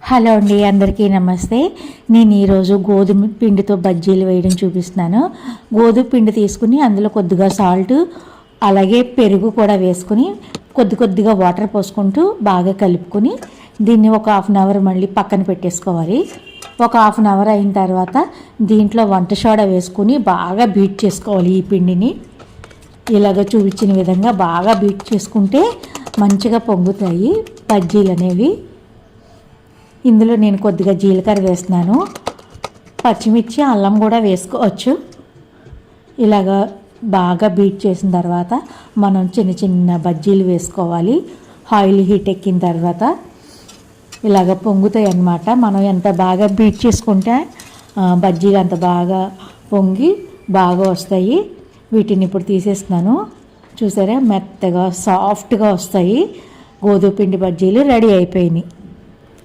Hello అండి, అందరికీ నమస్తే. నేను ఈరోజు గోధుమ పిండితో బజ్జీలు వేయడం చూపిస్తున్నాను. గోధుమ పిండి తీసుకుని అందులో కొద్దిగా సాల్ట్ అలాగే పెరుగు కూడా వేసుకుని కొద్దిగా వాటర్ పోసుకుంటూ బాగా కలుపుకొని దీన్ని ఒక హాఫ్ అన్ అవర్ మళ్ళీ పక్కన పెట్టేసుకోవాలి. ఒక హాఫ్ అన్ అవర్ అయిన తర్వాత దీంట్లో వంట సోడా వేసుకుని బాగా బీట్ చేసుకోవాలి. ఈ పిండిని ఇలాగ చూపించిన విధంగా బాగా బీట్ చేసుకుంటే మంచిగా పొంగుతాయి బజ్జీలు అనేవి. ఇందులో నేను కొద్దిగా జీలకర్ర వేస్తున్నాను, పచ్చిమిర్చి అల్లం కూడా వేసుకోవచ్చు. ఇలాగా బాగా బీట్ చేసిన తర్వాత మనం చిన్న చిన్న బజ్జీలు వేసుకోవాలి. ఆయిల్ హీట్ ఎక్కిన తర్వాత ఇలాగ పొంగుతాయి అన్నమాట. మనం ఎంత బాగా బీట్ చేసుకుంటే బజ్జీలు అంత బాగా పొంగి బాగా వస్తాయి. వీటిని ఇప్పుడు తీసేస్తున్నాను. చూసారా, మెత్తగా సాఫ్ట్గా వస్తాయి. గోధుమ పిండి బజ్జీలు రెడీ అయిపోయినాయి.